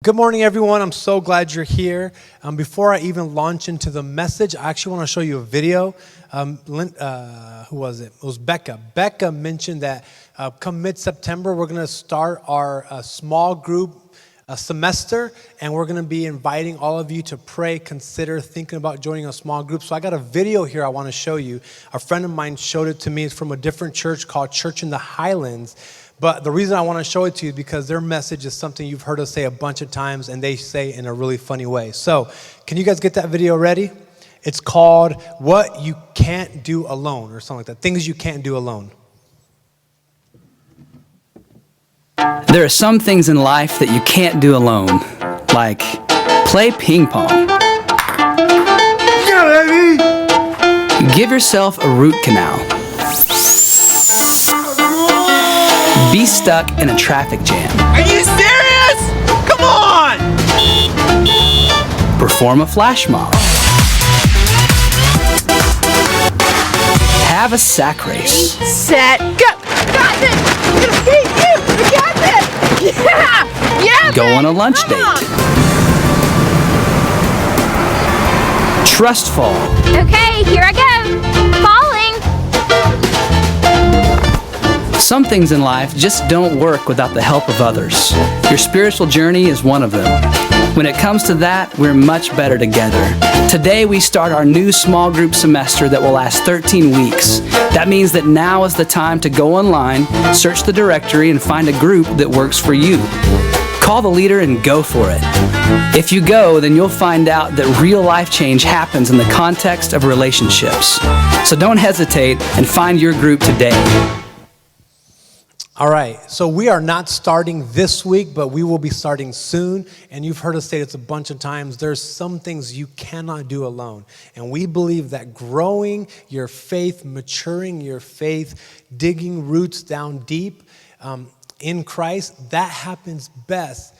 Good morning, everyone. I'm so glad you're here. Before I even launch into the message, I actually want to show you a video. Who was it? It was Becca. Becca mentioned that come mid-September, we're going to start our small group semester, and we're going to be inviting all of you to pray, consider thinking about joining a small group. So I got a video here I want to show you. A friend of mine showed it to me. It's from a different church called Church in the Highlands. But the reason I want to show it to you is because their message is something you've heard us say a bunch of times, and they say in a really funny way. So can you guys get that video ready? It's called What You Can't Do Alone, or something like that. Things You Can't Do Alone. There are some things in life that you can't do alone, like play ping pong. Yeah, baby! Give yourself a root canal. Be stuck in a traffic jam. Are you serious? Come on! Perform a flash mob. Have a sack race. Set, go! Got this! I'm gonna beat you! I got this! Yeah! Yeah! Go on a babe. lunch Come date. on. Trust fall. Okay, here I go. Falling. Some things in life just don't work without the help of others. Your spiritual journey is one of them. When it comes to that, we're much better together. Today we start our new small group semester that will last 13 weeks. That means that now is the time to go online, search the directory, and find a group that works for you. Call the leader and go for it. If you go, then you'll find out that real life change happens in the context of relationships. So don't hesitate and find your group today. All right, so we are not starting this week, but we will be starting soon. And you've heard us say this a bunch of times. There's some things you cannot do alone. And we believe that growing your faith, maturing your faith, digging roots down deep in Christ, that happens best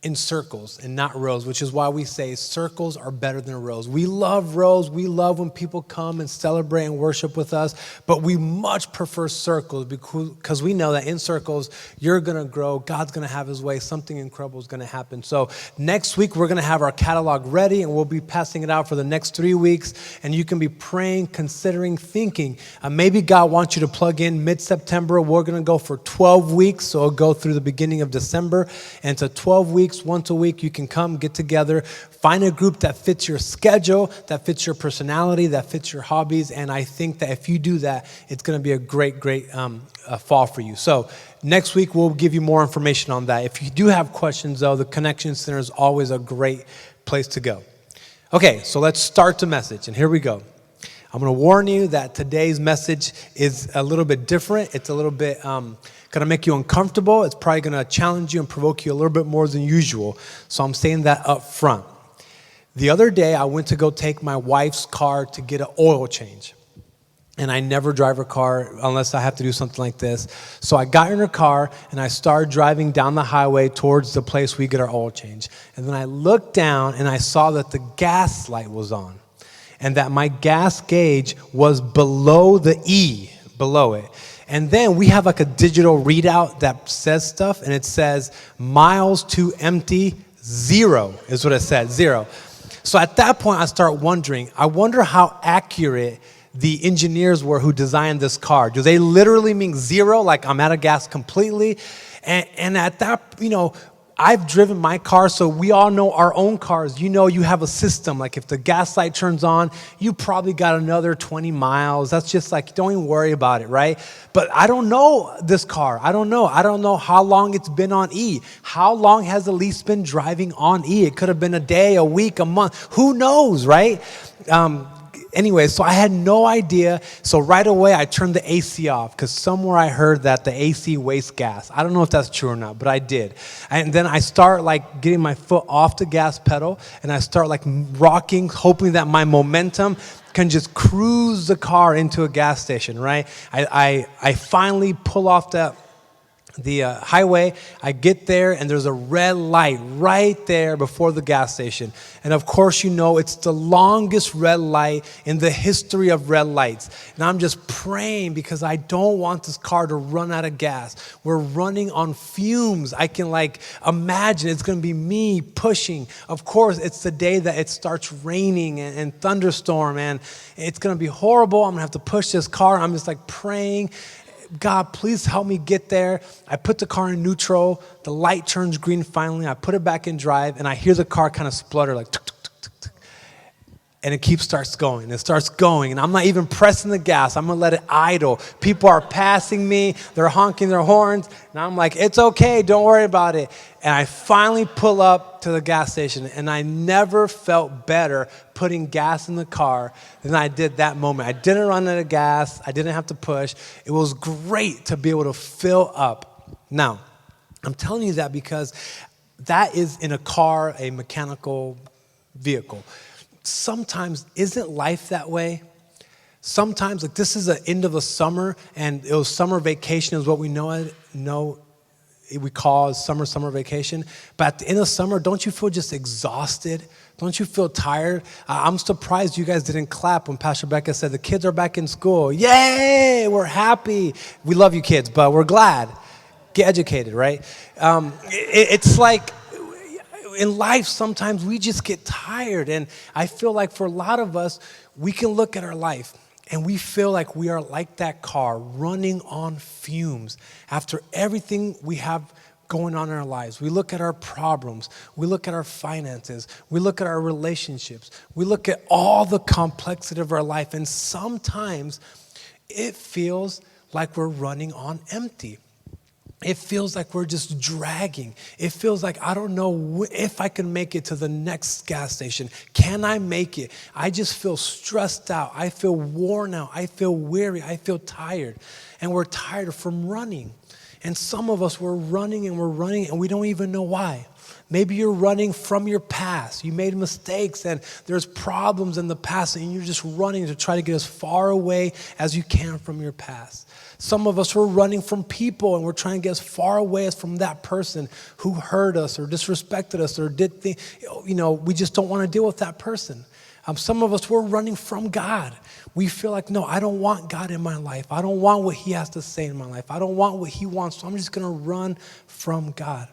in circles and not rows, which is why we say circles are better than rows. We love rows. We love when people come and celebrate and worship with us, but we much prefer circles because we know that in circles, you're going to grow. God's going to have his way. Something incredible is going to happen. So next week, we're going to have our catalog ready, and we'll be passing it out for the next 3 weeks, and you can be praying, considering, thinking. Maybe God wants you to plug in mid-September. We're going to go for 12 weeks, so it'll go through the beginning of December, and to 12 weeks. Once a week, you can come, get together, find a group that fits your schedule, that fits your personality, that fits your hobbies. And I think that if you do that, it's going to be a great fall for you. So next week, we'll give you more information on that. If you do have questions, though, the Connection Center is always a great place to go. Okay, so let's start the message. And here we go. I'm going to warn you that today's message is a little bit different. It's a little bit going to make you uncomfortable. It's probably going to challenge you and provoke you a little bit more than usual. So I'm saying that up front. The other day, I went to go take my wife's car to get an oil change. And I never drive her car unless I have to do something like this. So I got in her car, and I started driving down the highway towards the place we get our oil change. And then I looked down, and I saw that the gas light was on, and that my gas gauge was below the E, below it. And then we have like a digital readout that says stuff, and it says miles to empty, 0 is what it said, 0. So at that point, I start wondering, I wonder how accurate the engineers were who designed this car. Do they literally mean 0, like I'm out of gas completely? And at that, I've driven my car, so we all know our own cars. You have a system. Like if the gas light turns on, you probably got another 20 miles. That's just like, don't even worry about it, right? But I don't know this car. I don't know. I don't know how long it's been on E. How long has Elise been driving on E? It could have been a day, a week, a month. Who knows, right? Anyway, so I had no idea. So right away, I turned the AC off because somewhere I heard that the AC wastes gas. I don't know if that's true or not, but I did. And then I start like getting my foot off the gas pedal, and I start like rocking, hoping that my momentum can just cruise the car into a gas station, right? I finally pull off that highway. I get there, and there's a red light right there before the gas station. And of course, you know, it's the longest red light in the history of red lights. And I'm just praying because I don't want this car to run out of gas. We're running on fumes. I can imagine it's going to be me pushing. Of course, it's the day that it starts raining and thunderstorm, and it's going to be horrible. I'm going to have to push this car. I'm just praying. God, please help me get there. I put the car in neutral. The light turns green finally. I put it back in drive, and I hear the car kind of splutter tuk, tuk, tuk, tuk, tuk. And it starts going. It starts going, and I'm not even pressing the gas. I'm going to let it idle. People are passing me. They're honking their horns, and I'm like, it's okay. Don't worry about it. And I finally pull up to the gas station, and I never felt better putting gas in the car than I did that moment. I didn't run out of gas. I didn't have to push. It was great to be able to fill up. Now, I'm telling you that because that is in a car, a mechanical vehicle. Sometimes, isn't life that way? Sometimes, this is the end of the summer, and it was summer vacation is what we know we call summer vacation. But at the end of summer, don't you feel just exhausted? Don't you feel tired? I'm surprised you guys didn't clap when Pastor Becca said the kids are back in school. Yay, we're happy. We love you kids, but we're glad. Get educated, right? It's like in life, sometimes we just get tired. And I feel like for a lot of us, we can look at our life and we feel like we are like that car running on fumes after everything we have going on in our lives. We look at our problems. We look at our finances. We look at our relationships. We look at all the complexity of our life. And sometimes it feels like we're running on empty. It feels like we're just dragging. It feels like I don't know if I can make it to the next gas station. Can I make it? I just feel stressed out. I feel worn out. I feel weary. I feel tired. And we're tired from running. And some of us, we're running and we don't even know why. Maybe you're running from your past. You made mistakes and there's problems in the past and you're just running to try to get as far away as you can from your past. Some of us, we're running from people and we're trying to get as far away as from that person who hurt us or disrespected us or did things, we just don't want to deal with that person. Some of us, we're running from God. We feel like, no, I don't want God in my life. I don't want what he has to say in my life. I don't want what he wants, so I'm just going to run from God.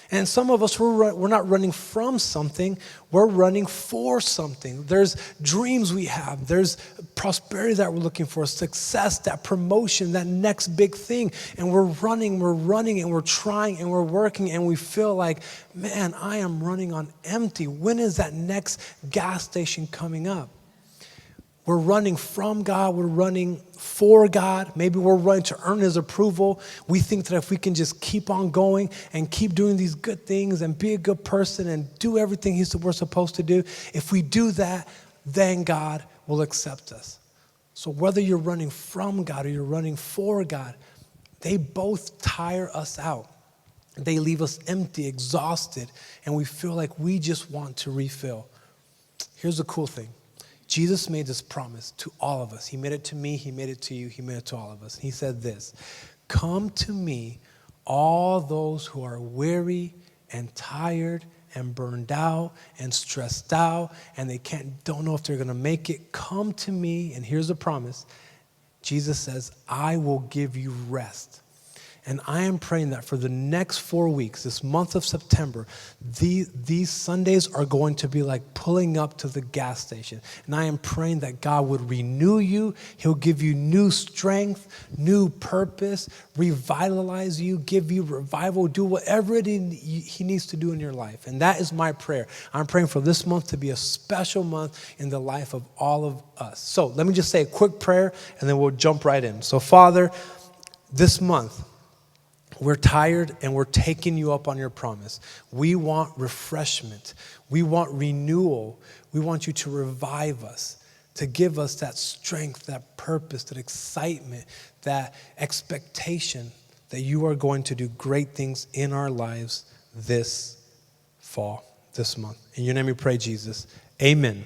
And some of us, we're not running from something, we're running for something. There's dreams we have. There's prosperity that we're looking for, success, that promotion, that next big thing. And we're running, and we're trying, and we're working, and we feel like, man, I am running on empty. When is that next gas station coming up? We're running from God. We're running for God. Maybe we're running to earn his approval. We think that if we can just keep on going and keep doing these good things and be a good person and do everything we're supposed to do, if we do that, then God will accept us. So whether you're running from God or you're running for God, they both tire us out. They leave us empty, exhausted, and we feel like we just want to refill. Here's the cool thing. Jesus made this promise to all of us. He made it to me, he made it to you, he made it to all of us. He said this, come to me, all those who are weary and tired and burned out and stressed out and they don't know if they're going to make it. Come to me, and here's the promise. Jesus says, I will give you rest. And I am praying that for the next 4 weeks, this month of September, these Sundays are going to be like pulling up to the gas station. And I am praying that God would renew you. He'll give you new strength, new purpose, revitalize you, give you revival, do whatever he needs to do in your life. And that is my prayer. I'm praying for this month to be a special month in the life of all of us. So let me just say a quick prayer and then we'll jump right in. So Father, this month, we're tired and we're taking you up on your promise. We want refreshment. We want renewal. We want you to revive us, to give us that strength, that purpose, that excitement, that expectation that you are going to do great things in our lives this fall, this month. In your name we pray, Jesus. Amen.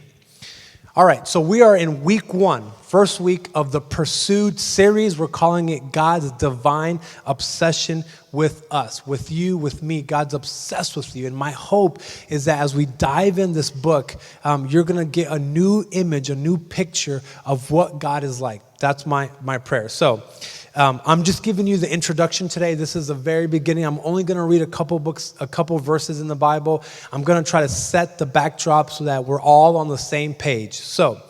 All right, so we are in week 1, first week of the Pursued series. We're calling it God's Divine Obsession with us, with you, with me. God's obsessed with you. And my hope is that as we dive in this book, you're going to get a new image, a new picture of what God is like. That's my prayer. So I'm just giving you the introduction today. This is the very beginning. I'm only going to read a couple verses in the Bible. I'm going to try to set the backdrop so that we're all on the same page. So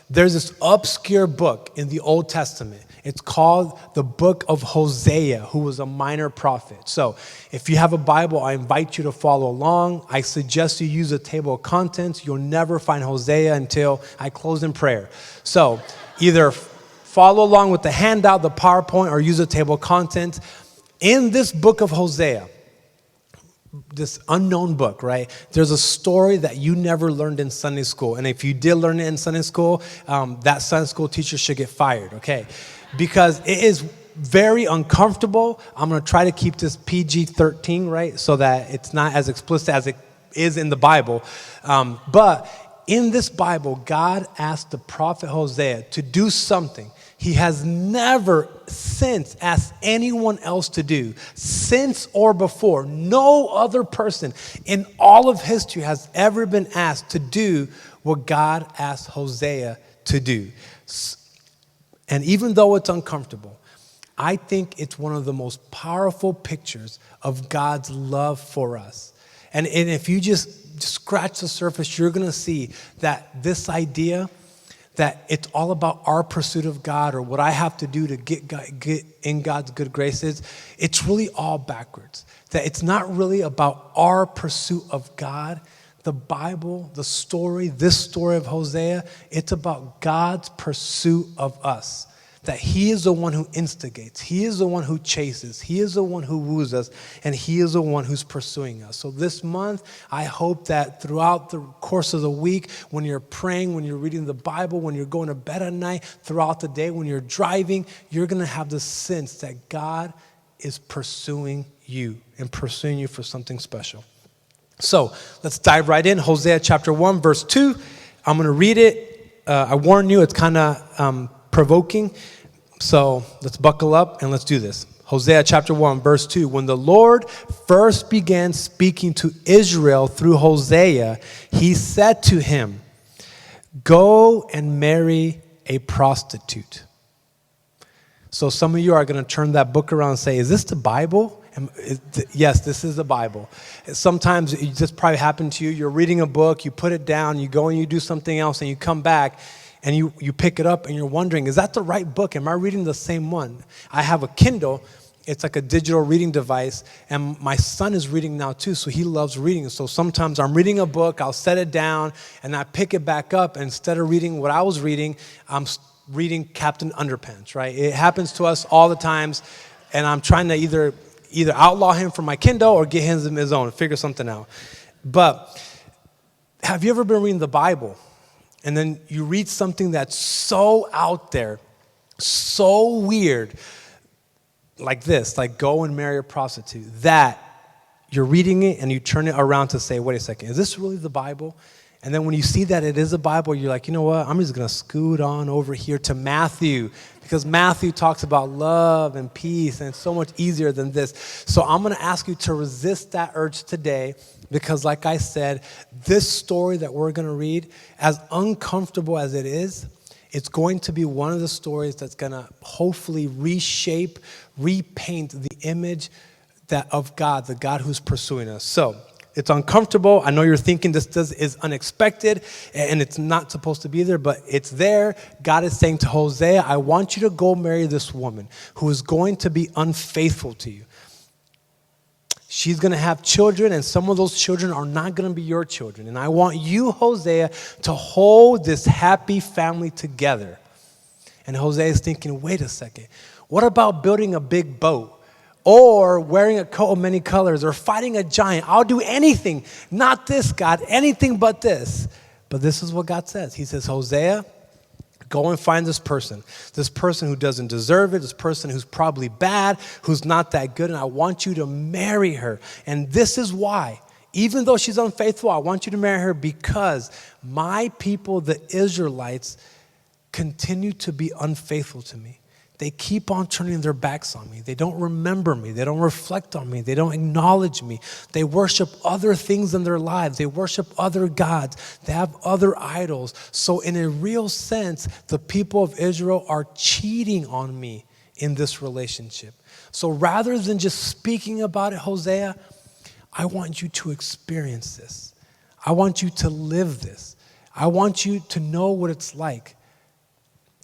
there's this obscure book in the Old Testament. It's called the book of Hosea, who was a minor prophet. So if you have a Bible, I invite you to follow along. I suggest you use a table of contents. You'll never find Hosea until I close in prayer. So either follow along with the handout, the PowerPoint, or use a table of contents. In this book of Hosea, this unknown book, right? There's a story that you never learned in Sunday school. And if you did learn it in Sunday school, that Sunday school teacher should get fired, okay? Because it is very uncomfortable. I'm going to try to keep this PG-13, right? So that it's not as explicit as it is in the Bible. But in this Bible, God asked the prophet Hosea to do something he has never since asked anyone else to do, since or before. No other person in all of history has ever been asked to do what God asked Hosea to do. And even though it's uncomfortable, I think it's one of the most powerful pictures of God's love for us. And if you just scratch the surface, you're going to see that this idea that it's all about our pursuit of God or what I have to do to get in God's good graces, it's really all backwards. That it's not really about our pursuit of God. The Bible, the story, this story of Hosea, it's about God's pursuit of us. That he is the one who instigates. He is the one who chases. He is the one who woos us. And he is the one who's pursuing us. So this month, I hope that throughout the course of the week, when you're praying, when you're reading the Bible, when you're going to bed at night, throughout the day, when you're driving, you're going to have the sense that God is pursuing you and pursuing you for something special. So let's dive right in. Hosea chapter 1, verse 2. I'm going to read it. I warn you, it's kind of provoking. So let's buckle up and let's do this. Hosea chapter 1, verse 2. When the Lord first began speaking to Israel through Hosea, he said to him, "Go and marry a prostitute." So some of you are going to turn that book around and say, is this the Bible? Yes, this is the Bible. Sometimes it just probably happened to you. You're reading a book, you put it down, you go and you do something else, and you come back, and you pick it up, and you're wondering, is that the right book? Am I reading the same one? I have a Kindle. It's like a digital reading device, and my son is reading now too, so he loves reading. So sometimes I'm reading a book, I'll set it down, and I pick it back up, and instead of reading what I was reading, I'm reading Captain Underpants, right? It happens to us all the times, and I'm trying to either outlaw him from my Kindle or get him his own, figure something out. But have you ever been reading the Bible, and then you read something that's so out there, so weird, like this, like go and marry a prostitute, that you're reading it and you turn it around to say, wait a second, is this really the Bible? And then when you see that it is a Bible, you're like, you know what, I'm just going to scoot on over here to Matthew, because Matthew talks about love and peace, and it's so much easier than this. So I'm going to ask you to resist that urge today, because like I said, this story that we're going to read, as uncomfortable as it is, it's going to be one of the stories that's going to hopefully reshape, repaint the image of God, the God who's pursuing us. So it's uncomfortable. I know you're thinking this is unexpected and it's not supposed to be there, but it's there. God is saying to Hosea, I want you to go marry this woman who is going to be unfaithful to you. She's going to have children, and some of those children are not going to be your children. And I want you, Hosea, to hold this happy family together. And Hosea is thinking, wait a second. What about building a big boat? Or wearing a coat of many colors? Or fighting a giant? I'll do anything. Not this, God. Anything but this. But this is what God says. He says, Hosea, go and find this person who doesn't deserve it, this person who's probably bad, who's not that good, and I want you to marry her. And this is why, Even though she's unfaithful, I want you to marry her because my people, the Israelites, continue to be unfaithful to me. They keep on turning their backs on me. They don't remember me. They don't reflect on me. They don't acknowledge me. They worship other things in their lives. They worship other gods. They have other idols. So in a real sense, the people of Israel are cheating on me in this relationship. So rather than just speaking about it, Hosea, I want you to experience this. I want you to live this. I want you to know what it's like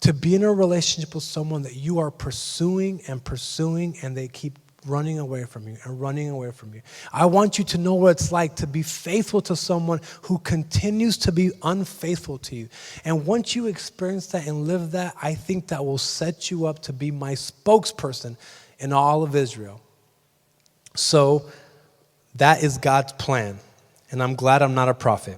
to be in a relationship with someone that you are pursuing, and they keep running away from you and running away from you. I want you to know what it's like to be faithful to someone who continues to be unfaithful to you. And once you experience that and live that, I think that will set you up to be my spokesperson in all of Israel. So that is God's plan. And I'm glad I'm not a prophet.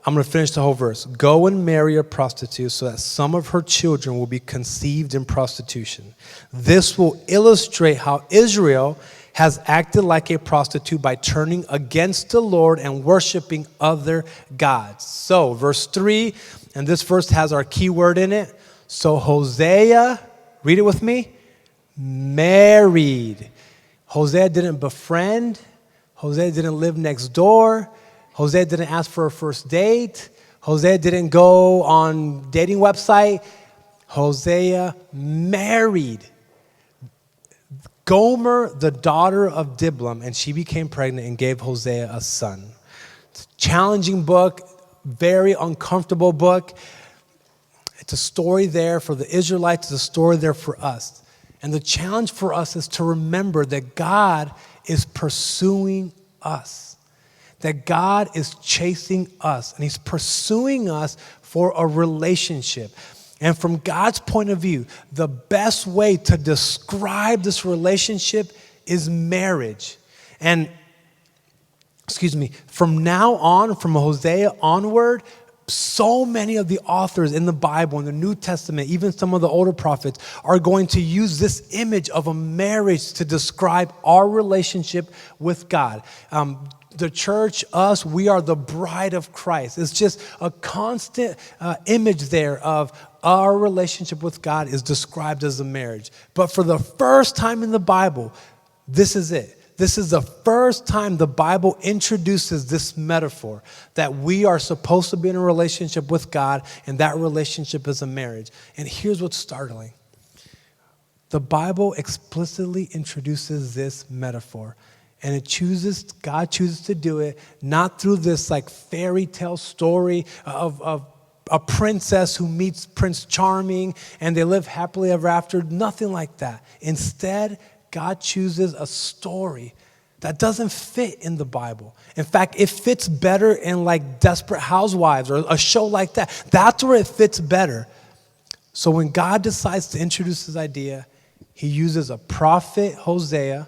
I'm going to finish the whole verse. Go and marry a prostitute so that some of her children will be conceived in prostitution. This will illustrate how Israel has acted like a prostitute by turning against the Lord and worshiping other gods. So, verse 3, and this verse has our key word in it. So Hosea, read it with me, married. Hosea didn't befriend. Hosea didn't live next door. Hosea didn't ask for a first date. Hosea didn't go on dating website. Hosea married Gomer, the daughter of Diblam, and she became pregnant and gave Hosea a son. It's a challenging book, very uncomfortable book. It's a story there for the Israelites. It's a story there for us. And the challenge for us is to remember that God is pursuing us. That God is chasing us and he's pursuing us for a relationship. And from God's point of view, the best way to describe this relationship is marriage. And, from now on, from Hosea onward, so many of the authors in the Bible, in the New Testament, even some of the older prophets, are going to use this image of a marriage to describe our relationship with God. The church, us, we are the bride of Christ. It's just a constant image there of our relationship with God is described as a marriage. But for the first time in the Bible, this is it. This is the first time the Bible introduces this metaphor that we are supposed to be in a relationship with God, and that relationship is a marriage. And here's what's startling. The Bible explicitly introduces this metaphor. And God chooses to do it not through this like fairy tale story of a princess who meets Prince Charming and they live happily ever after. Nothing like that. Instead, God chooses a story that doesn't fit in the Bible. In fact, it fits better in like Desperate Housewives or a show like that. That's where it fits better. So when God decides to introduce his idea, he uses a prophet, Hosea,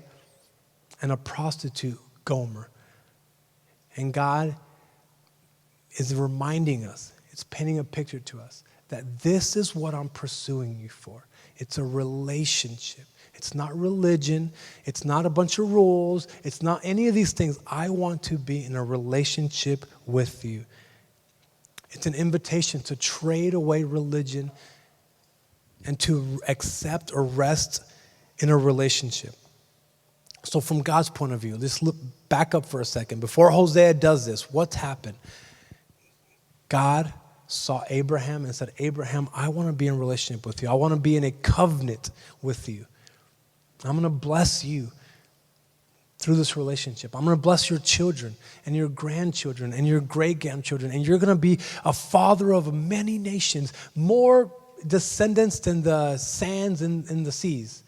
and a prostitute, Gomer. And God is reminding us, it's painting a picture to us, that this is what I'm pursuing you for. It's a relationship. It's not religion. It's not a bunch of rules. It's not any of these things. I want to be in a relationship with you. It's an invitation to trade away religion and to accept or rest in a relationship. So from God's point of view, let's look back up for a second. Before Hosea does this, what's happened? God saw Abraham and said, Abraham, I want to be in a relationship with you. I want to be in a covenant with you. I'm going to bless you through this relationship. I'm going to bless your children and your grandchildren and your great-grandchildren, and you're going to be a father of many nations, more descendants than the sands and the seas.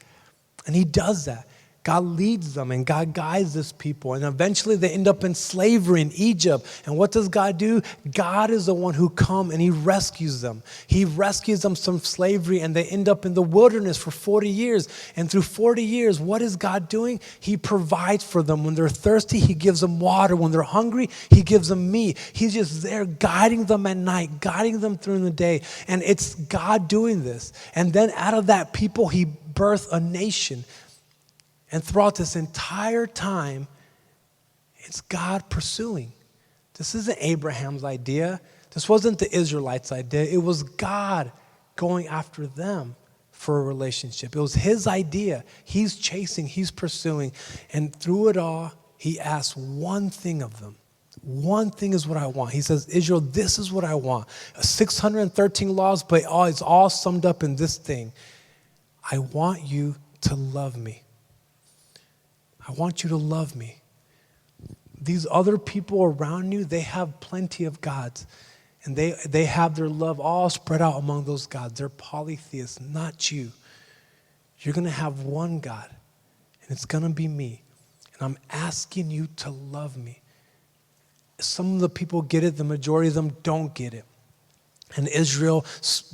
And he does that. God leads them and God guides this people. And eventually they end up in slavery in Egypt. And what does God do? God is the one who comes and he rescues them. He rescues them from slavery and they end up in the wilderness for 40 years. And through 40 years, what is God doing? He provides for them. When they're thirsty, he gives them water. When they're hungry, he gives them meat. He's just there guiding them at night, guiding them through the day. And it's God doing this. And then out of that people, he birthed a nation. And throughout this entire time, It's God pursuing. This isn't Abraham's idea. This wasn't the Israelites' idea. It was God going after them for a relationship. It was his idea. He's chasing, he's pursuing. And through it all, he asks one thing of them. One thing is what I want. He says, Israel, this is what I want. 613 laws, but it's all summed up in this thing. I want you to love me. I want you to love me. These other people around you, they have plenty of gods. And they have their love all spread out among those gods. They're polytheists, not you. You're going to have one God, and it's going to be me. And I'm asking you to love me. Some of the people get it, the majority of them don't get it. And Israel,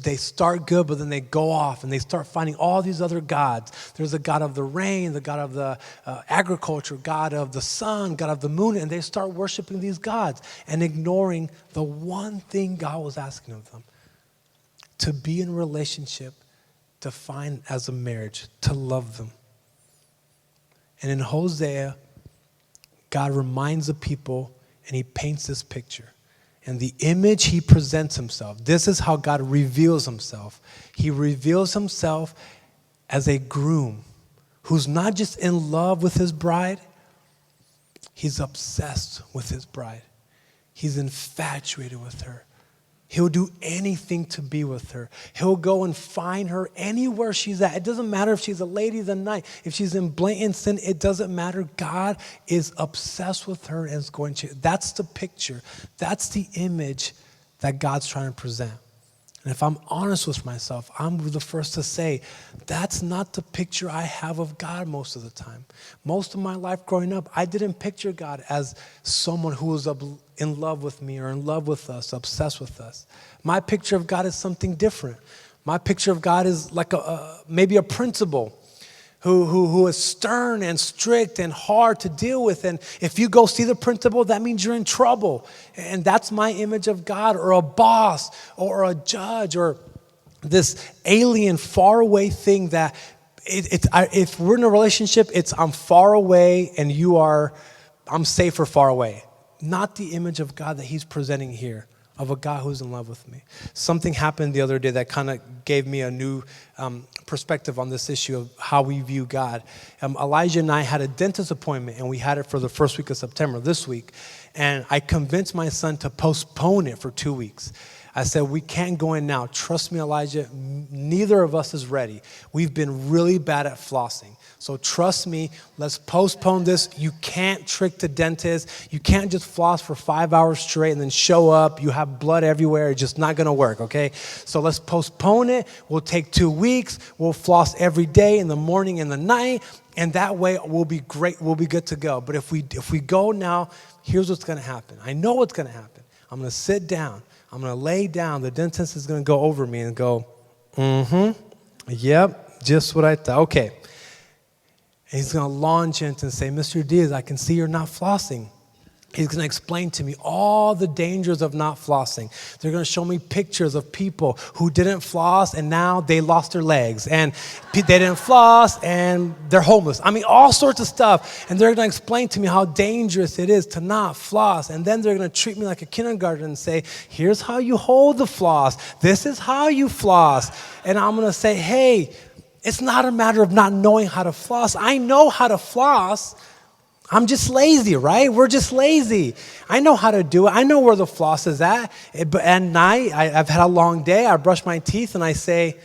they start good, but then they go off and they start finding all these other gods. There's a God of the rain, the God of the agriculture, God of the sun, God of the moon, and they start worshiping these gods and ignoring the one thing God was asking of them. To be in a relationship, defined as a marriage, to love them. And in Hosea, God reminds the people and he paints this picture. And the image he presents himself, this is how God reveals himself. He reveals himself as a groom who's not just in love with his bride, he's obsessed with his bride. He's infatuated with her. He'll do anything to be with her. He'll go and find her anywhere she's at. It doesn't matter if she's a lady of the night, if she's in blatant sin, it doesn't matter. God is obsessed with her and is going to. That's the picture. That's the image that God's trying to present. And if I'm honest with myself, I'm the first to say, that's not the picture I have of God most of the time. Most of my life growing up, I didn't picture God as someone who was in love with me or in love with us, obsessed with us. My picture of God is something different. My picture of God is like maybe a principal who is stern and strict and hard to deal with. And if you go see the principal, that means you're in trouble. And that's my image of God, or a boss or a judge or this alien faraway thing that if we're in a relationship, I'm far away and I'm safer far away. Not the image of God that he's presenting here, of a God who's in love with me. Something happened the other day that kind of gave me a new perspective on this issue of how we view God. Elijah and I had a dentist appointment, and we had it for the first week of September, this week. And I convinced my son to postpone it for 2 weeks. I said, we can't go in now. Trust me, Elijah, neither of us is ready. We've been really bad at flossing. So trust me, let's postpone this. You can't trick the dentist. You can't just floss for 5 hours straight and then show up. You have blood everywhere. It's just not going to work, okay? So let's postpone it. We'll take 2 weeks. We'll floss every day in the morning and the night. And that way we'll be great. We'll be good to go. But if we go now, here's what's going to happen. I know what's going to happen. I'm going to sit down. I'm going to lay down. The dentist is going to go over me and go, yep, just what I thought. Okay. And he's going to launch into and say, Mr. Diaz, I can see you're not flossing. He's going to explain to me all the dangers of not flossing. They're going to show me pictures of people who didn't floss and now they lost their legs. And they didn't floss and they're homeless. I mean, all sorts of stuff. And they're going to explain to me how dangerous it is to not floss. And then they're going to treat me like a kindergarten and say, here's how you hold the floss. This is how you floss. And I'm going to say, hey, it's not a matter of not knowing how to floss. I know how to floss. I'm just lazy, right? We're just lazy. I know how to do it. I know where the floss is at. But at night, I've had a long day. I brush my teeth and I say,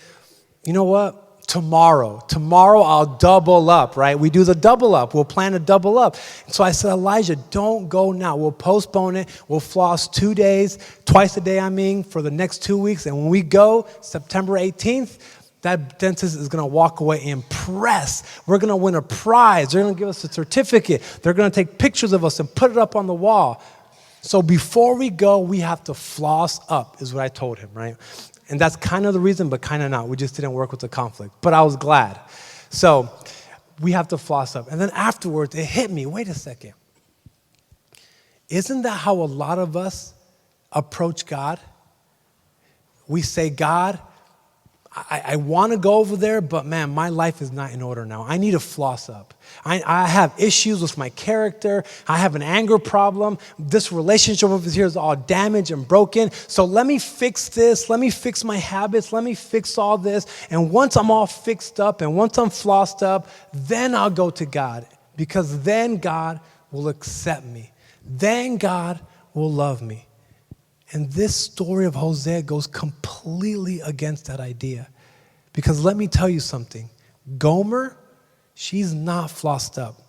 you know what? Tomorrow I'll double up, right? We do the double up. We'll plan to double up. And so I said, Elijah, don't go now. We'll postpone it. We'll floss 2 days, twice a day, for the next 2 weeks. And when we go, September 18th, that dentist is going to walk away impressed. We're going to win a prize. They're going to give us a certificate. They're going to take pictures of us and put it up on the wall. So before we go, we have to floss up, is what I told him, right? And that's kind of the reason, but kind of not. We just didn't work with the conflict. But I was glad. So we have to floss up. And then afterwards, it hit me. Wait a second. Isn't that how a lot of us approach God? We say, God, I want to go over there, but man, my life is not in order now. I need to floss up. I have issues with my character. I have an anger problem. This relationship over here is all damaged and broken. So let me fix this. Let me fix my habits. Let me fix all this. And once I'm all fixed up and once I'm flossed up, then I'll go to God, because then God will accept me. Then God will love me. And this story of Hosea goes completely against that idea. Because let me tell you something. Gomer, she's not flossed up.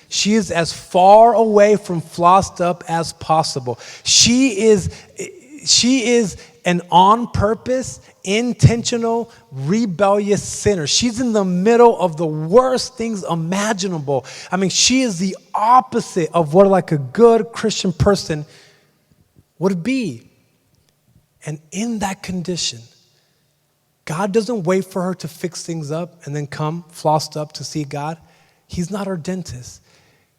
She is as far away from flossed up as possible. She is an on-purpose, intentional, rebellious sinner. She's in the middle of the worst things imaginable. I mean, she is the opposite of what like a good Christian person would be. And in that condition, God doesn't wait for her to fix things up and then come flossed up to see God. He's not our dentist.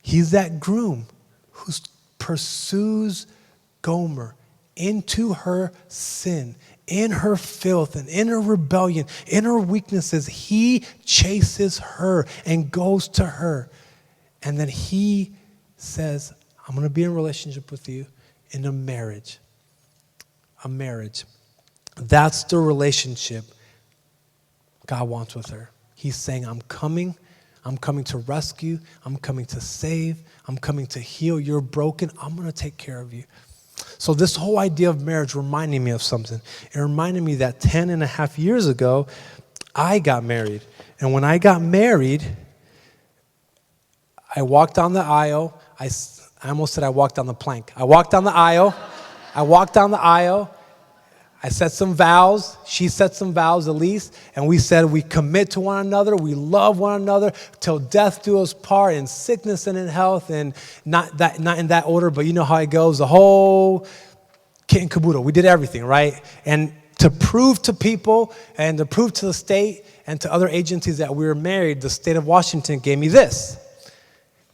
He's that groom who pursues Gomer into her sin, in her filth and in her rebellion, in her weaknesses. He chases her and goes to her. And then he says, I'm going to be in a relationship with you in a marriage. A marriage. That's the relationship God wants with her. He's saying, I'm coming to rescue. I'm coming to save. I'm coming to heal. You're broken. I'm going to take care of you. So this whole idea of marriage reminded me of something. It reminded me that 10 and a half years ago, I got married. And when I got married, I walked down the aisle. I almost said I walked down the plank. I walked down the aisle. I said some vows. She said some vows, Elise. And we said we commit to one another. We love one another till death do us part, in sickness and in health. And not in that order, but you know how it goes. The whole kit and caboodle. We did everything, right? And to prove to people and to prove to the state and to other agencies that we were married, the state of Washington gave me this.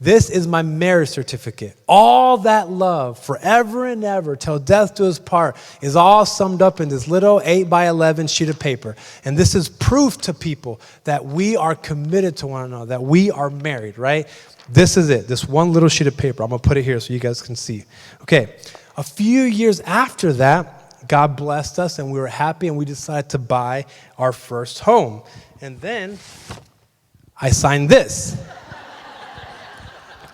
This is my marriage certificate. All that love forever and ever till death do us part is all summed up in this little 8x11 sheet of paper. And this is proof to people that we are committed to one another, that we are married, right? This is it, this one little sheet of paper. I'm going to put it here so you guys can see. Okay, a few years after that, God blessed us and we were happy and we decided to buy our first home. And then I signed this.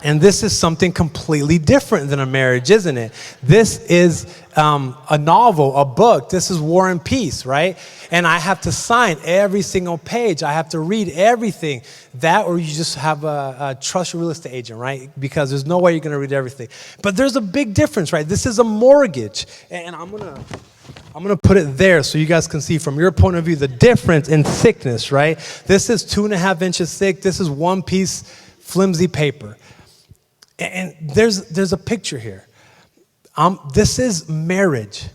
And this is something completely different than a marriage, isn't it? This is a novel, a book. This is War and Peace, right? And I have to sign every single page. I have to read everything. That, or you just have a trust your real estate agent, right? Because there's no way you're going to read everything. But there's a big difference, right? This is a mortgage. And I'm gonna put it there so you guys can see from your point of view the difference in thickness, right? This is 2.5 inches thick. This is one piece flimsy paper. And there's a picture here. This is marriage,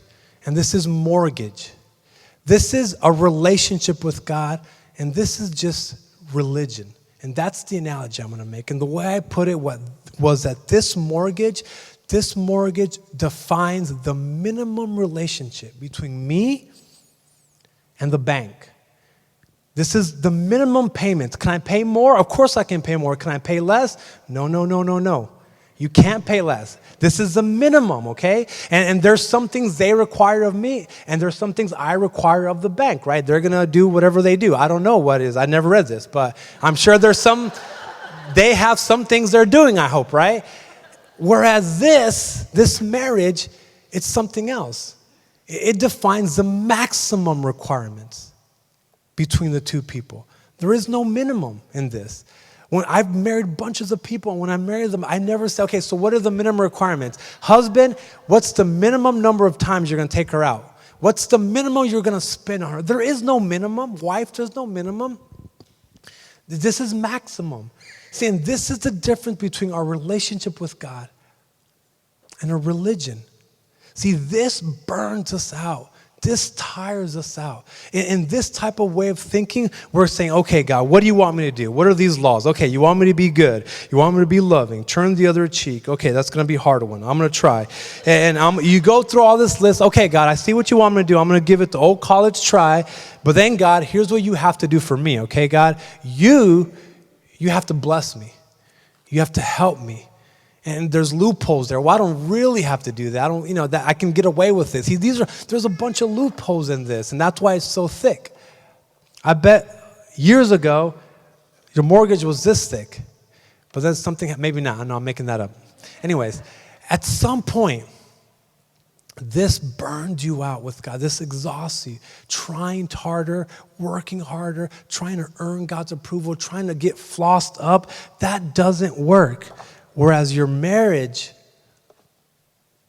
and this is mortgage. This is a relationship with God, and this is just religion. And that's the analogy I'm going to make. And the way I put it was that this mortgage defines the minimum relationship between me and the bank. This is the minimum payment. Can I pay more? Of course I can pay more. Can I pay less? No. You can't pay less. This is the minimum, okay? And there's some things they require of me, and there's some things I require of the bank, right? They're going to do whatever they do. I don't know what it is. I never read this, but I'm sure they have some things they're doing, I hope, right? Whereas this marriage, it's something else. It defines the maximum requirements between the two people. There is no minimum in this. When I've married bunches of people, and when I marry them, I never say, okay, so what are the minimum requirements? Husband, what's the minimum number of times you're going to take her out? What's the minimum you're going to spend on her? There is no minimum. Wife, there's no minimum. This is maximum. See, and this is the difference between our relationship with God and a religion. See, this burns us out. This tires us out. In this type of way of thinking, we're saying, okay, God, what do you want me to do? What are these laws? Okay, you want me to be good. You want me to be loving. Turn the other cheek. Okay, that's going to be a hard one. I'm going to try. And you go through all this list. Okay, God, I see what you want me to do. I'm going to give it the old college try. But then, God, here's what you have to do for me, okay, God? You have to bless me. You have to help me. And there's loopholes there. Well, I don't really have to do that. I don't, that I can get away with this. There's a bunch of loopholes in this, and that's why it's so thick. I bet years ago, your mortgage was this thick, but then something, maybe not. No, I'm making that up. Anyways, at some point, this burned you out with God. This exhausts you. Trying harder, working harder, trying to earn God's approval, trying to get flossed up, that doesn't work. Whereas your marriage,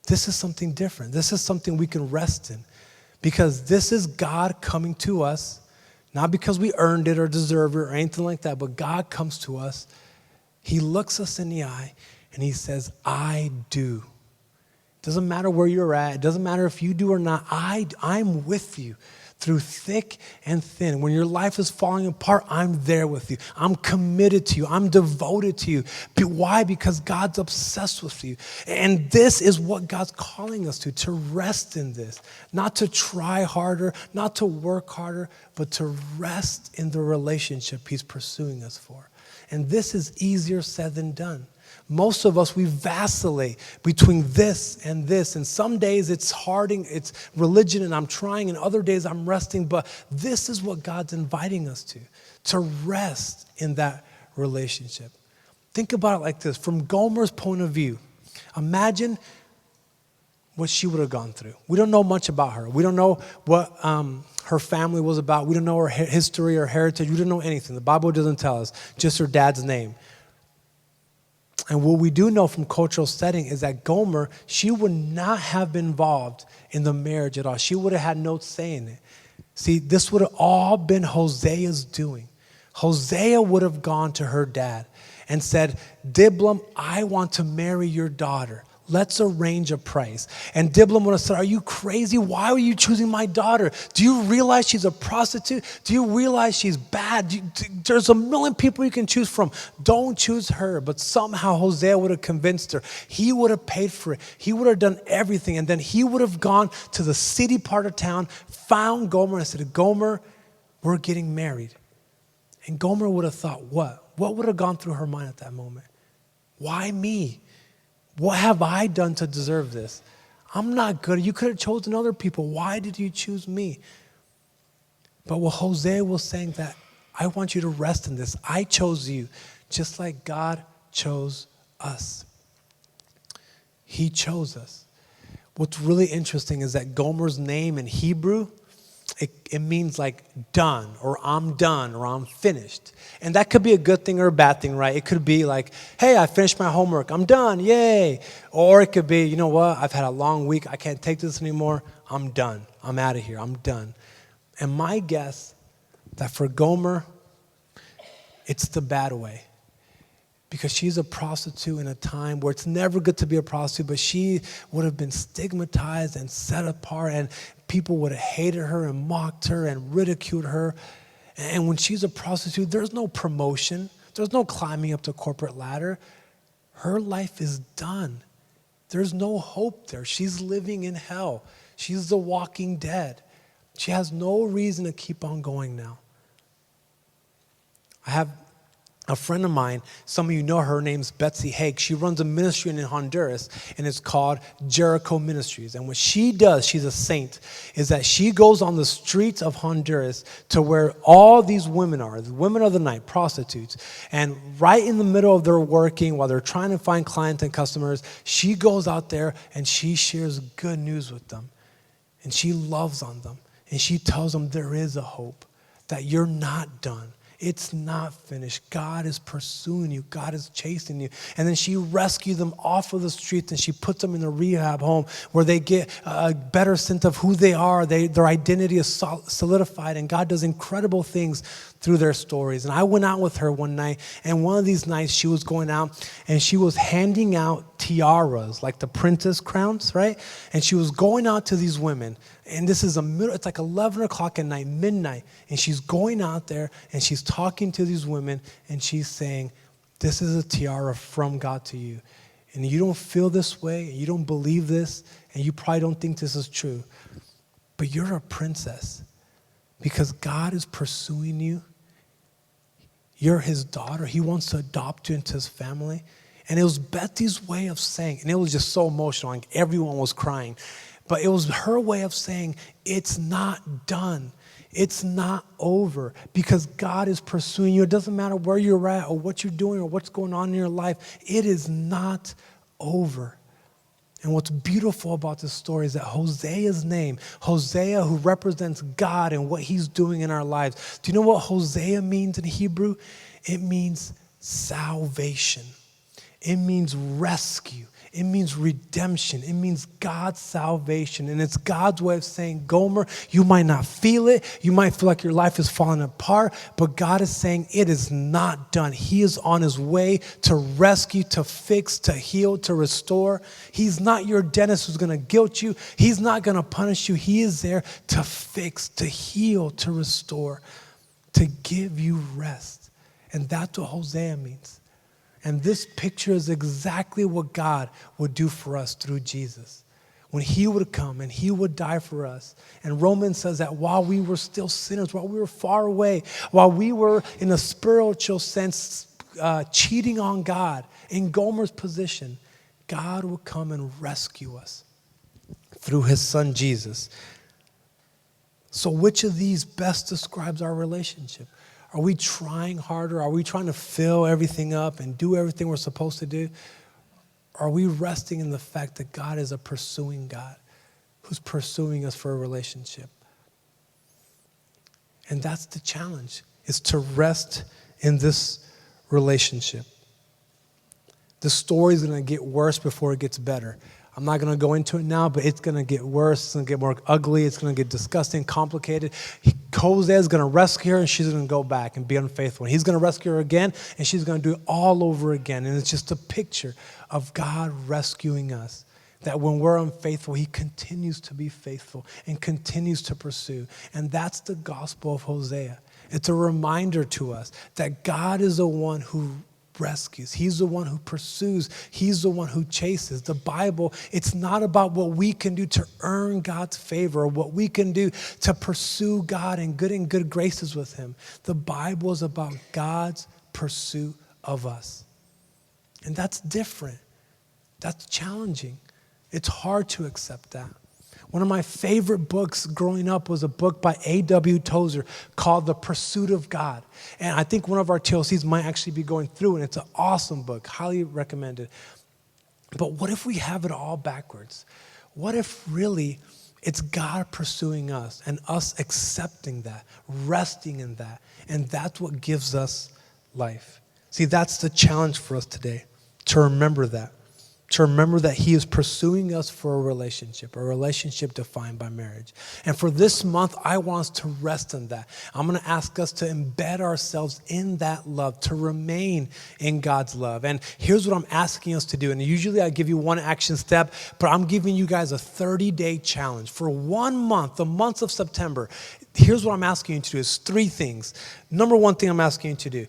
this is something different. This is something we can rest in. Because this is God coming to us, not because we earned it or deserved it or anything like that, but God comes to us. He looks us in the eye and he says, I do. It doesn't matter where you're at. It doesn't matter if you do or not. I'm with you through thick and thin. When your life is falling apart, I'm there with you. I'm committed to you. I'm devoted to you. Why? Because God's obsessed with you. And this is what God's calling us to rest in this. Not to try harder, not to work harder, but to rest in the relationship he's pursuing us for. And this is easier said than done. Most of us, we vacillate between this. And some days it's it's religion and I'm trying, and other days I'm resting. But this is what God's inviting us to rest in that relationship. Think about it like this. From Gomer's point of view, imagine what she would have gone through. We don't know much about her. We don't know what her family was about. We don't know her history or heritage. We don't know anything. The Bible doesn't tell us, just her dad's name. And what we do know from cultural setting is that Gomer, she would not have been involved in the marriage at all. She would have had no say in it. See, this would have all been Hosea's doing. Hosea would have gone to her dad and said, Diblam, I want to marry your daughter. Let's arrange a price. And Diblam would have said, are you crazy? Why are you choosing my daughter? Do you realize she's a prostitute? Do you realize she's bad? There's a million people you can choose from. Don't choose her. But somehow Hosea would have convinced her. He would have paid for it. He would have done everything. And then he would have gone to the city part of town, found Gomer and said, Gomer, we're getting married. And Gomer would have thought, what? What would have gone through her mind at that moment? Why me? What have I done to deserve this? I'm not good. You could have chosen other people. Why did you choose me? But what Hosea was saying that I want you to rest in this. I chose you just like God chose us. He chose us. What's really interesting is that Gomer's name in Hebrew, it means like done, or I'm done, or I'm finished. And that could be a good thing or a bad thing, right? It could be like, hey, I finished my homework. I'm done, yay. Or it could be, you know what? I've had a long week. I can't take this anymore. I'm done. I'm out of here. I'm done. And my guess that for Gomer, it's the bad way. Because she's a prostitute in a time where it's never good to be a prostitute, but she would have been stigmatized and set apart, and people would have hated her and mocked her and ridiculed her. And when she's a prostitute, there's no promotion. There's no climbing up the corporate ladder. Her life is done. There's no hope there. She's living in hell. She's the walking dead. She has no reason to keep on going now. I have a friend of mine, some of you know her name's Betsy Haig. She runs a ministry in Honduras, and it's called Jericho Ministries. And what she does, she's a saint, is that she goes on the streets of Honduras to where all these women are, the women of the night, prostitutes. And right in the middle of their working, while they're trying to find clients and customers, she goes out there and she shares good news with them. And she loves on them. And she tells them there is a hope, that you're not done. It's not finished. God is pursuing you. God is chasing you. And then she rescues them off of the streets, and she puts them in a rehab home where they get a better sense of who they are. Their identity is solidified, and God does incredible things through their stories. And I went out with her one night, and one of these nights she was going out and she was handing out tiaras, like the princess crowns, right? And she was going out to these women. And this is it's like 11 o'clock at night, midnight. And she's going out there and she's talking to these women and she's saying, this is a tiara from God to you. And you don't feel this way, and you don't believe this, and you probably don't think this is true. But you're a princess because God is pursuing you. You're his daughter. He wants to adopt you into his family. And it was Betty's way of saying, and it was just so emotional, like everyone was crying. But it was her way of saying, it's not done. It's not over because God is pursuing you. It doesn't matter where you're at or what you're doing or what's going on in your life. It is not over. And what's beautiful about this story is that Hosea's name, Hosea, who represents God and what he's doing in our lives. Do you know what Hosea means in Hebrew? It means salvation. It means rescue. It means redemption. It means God's salvation. And it's God's way of saying, Gomer, you might not feel it. You might feel like your life is falling apart. But God is saying it is not done. He is on his way to rescue, to fix, to heal, to restore. He's not your dentist who's going to guilt you. He's not going to punish you. He is there to fix, to heal, to restore, to give you rest. And that's what Hosea means. And this picture is exactly what God would do for us through Jesus. When he would come and he would die for us. And Romans says that while we were still sinners, while we were far away, while we were in a spiritual sense cheating on God, in Gomer's position, God would come and rescue us through his son Jesus. So which of these best describes our relationship? Are we trying harder? Are we trying to fill everything up and do everything we're supposed to do? Are we resting in the fact that God is a pursuing God who's pursuing us for a relationship? And that's the challenge, is to rest in this relationship. The story is going to get worse before it gets better. I'm not going to go into it now, but it's going to get worse. It's going to get more ugly. It's going to get disgusting, complicated. Hosea is going to rescue her, and she's going to go back and be unfaithful. And he's going to rescue her again, and she's going to do it all over again. And it's just a picture of God rescuing us, that when we're unfaithful, he continues to be faithful and continues to pursue. And that's the gospel of Hosea. It's a reminder to us that God is the one who rescues. He's the one who pursues. He's the one who chases. The Bible, it's not about what we can do to earn God's favor or what we can do to pursue God and good graces with him. The Bible is about God's pursuit of us. And that's different. That's challenging. It's hard to accept that. One of my favorite books growing up was a book by A.W. Tozer called The Pursuit of God. And I think one of our TLCs might actually be going through, and it's an awesome book, highly recommended. But what if we have it all backwards? What if really it's God pursuing us and us accepting that, resting in that, and that's what gives us life? See, that's the challenge for us today, to remember that. To remember that he is pursuing us for a relationship defined by marriage. And for this month, I want us to rest in that. I'm going to ask us to embed ourselves in that love, to remain in God's love. And here's what I'm asking us to do. And usually I give you one action step, but I'm giving you guys a 30-day challenge. For 1 month, the month of September, here's what I'm asking you to do. Is 3 things. Number one thing I'm asking you to do,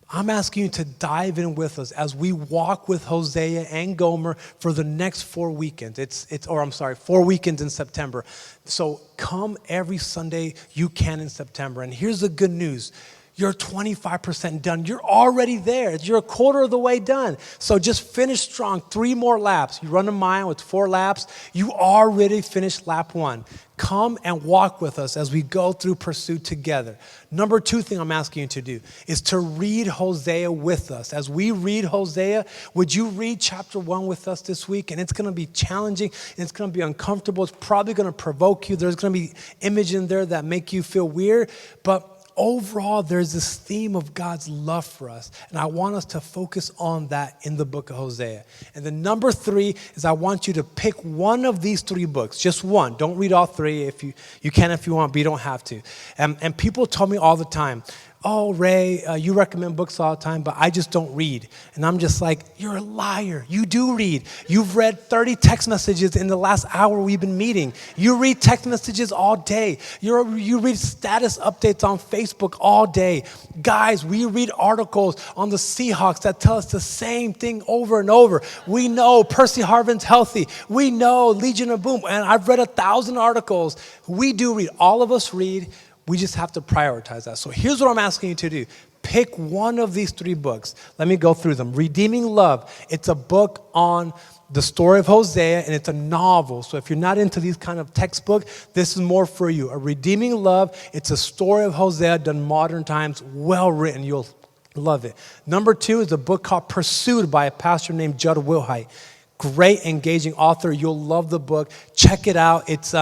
I'm asking you to dive in with us as we walk with Hosea and Gomer for the next 4 weekends. 4 weekends in September. So come every Sunday you can in September. And here's the good news. You're 25% done. You're already there. You're a quarter of the way done. So just finish strong. 3 more laps. You run a mile with 4 laps. You already finished lap 1. Come and walk with us as we go through Pursuit together. Number 2 thing I'm asking you to do is to read Hosea with us. As we read Hosea, would you read chapter 1 with us this week? And it's going to be challenging. And it's going to be uncomfortable. It's probably going to provoke you. There's going to be images in there that make you feel weird. But overall, there's this theme of God's love for us. And I want us to focus on that in the book of Hosea. And then number 3 is I want you to pick one of these 3 books, just one. Don't read all 3. If you can if you want, but you don't have to. And people tell me all the time, oh, Ray, you recommend books all the time, but I just don't read. And I'm just like, you're a liar. You do read. You've read 30 text messages in the last hour we've been meeting. You read text messages all day. You read status updates on Facebook all day. Guys, we read articles on the Seahawks that tell us the same thing over and over. We know Percy Harvin's healthy. We know Legion of Boom. And I've read 1,000 articles. We do read. All of us read. We just have to prioritize that. So here's what I'm asking you to do. Pick one of these 3 books. Let me go through them. Redeeming Love. It's a book on the story of Hosea, and it's a novel. So if you're not into these kind of textbook, this is more for you. A Redeeming Love. It's a story of Hosea done modern times, well written. You'll love it. Number 2 is a book called Pursued by a pastor named Judd Wilhite. Great, engaging author. You'll love the book. Check it out. It's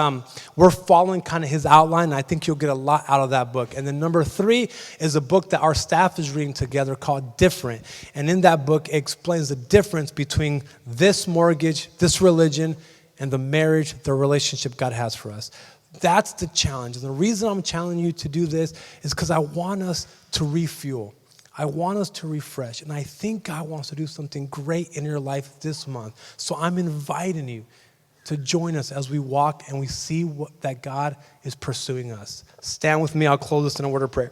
we're following kind of his outline, and I think you'll get a lot out of that book. And then number 3 is a book that our staff is reading together called Different. And in that book, it explains the difference between this mortgage, this religion, and the marriage, the relationship God has for us. That's the challenge. And the reason I'm challenging you to do this is because I want us to refuel. I want us to refresh, and I think God wants to do something great in your life this month. So I'm inviting you to join us as we walk and we see that God is pursuing us. Stand with me. I'll close this in a word of prayer.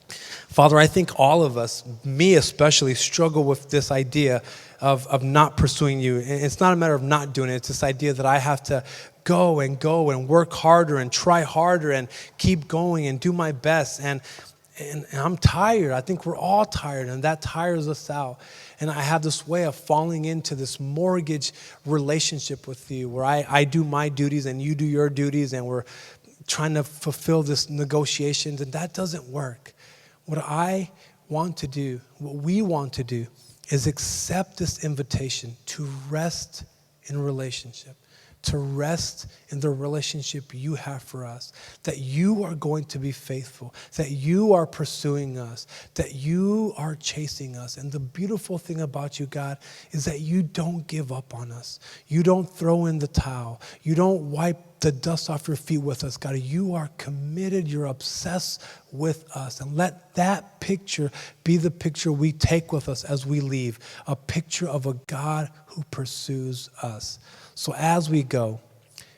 Father, I think all of us, me especially, struggle with this idea of not pursuing you. And it's not a matter of not doing it. It's this idea that I have to go and work harder and try harder and keep going and do my best. And I'm tired. I think we're all tired, and that tires us out. And I have this way of falling into this mortgage relationship with you where I do my duties and you do your duties, and we're trying to fulfill this negotiations, and that doesn't work. What I want to do, what we want to do, is accept this invitation to rest in relationship, to rest in the relationship you have for us, that you are going to be faithful, that you are pursuing us, that you are chasing us. And the beautiful thing about you, God, is that you don't give up on us. You don't throw in the towel. You don't wipe the dust off your feet with us, God. You are committed. You're obsessed with us. And let that picture be the picture we take with us as we leave, a picture of a God who pursues us. So as we go,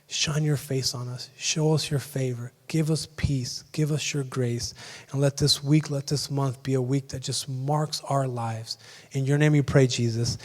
shine your face on us. Show us your favor. Give us peace. Give us your grace. And let this week, let this month be a week that just marks our lives. In your name we pray, Jesus.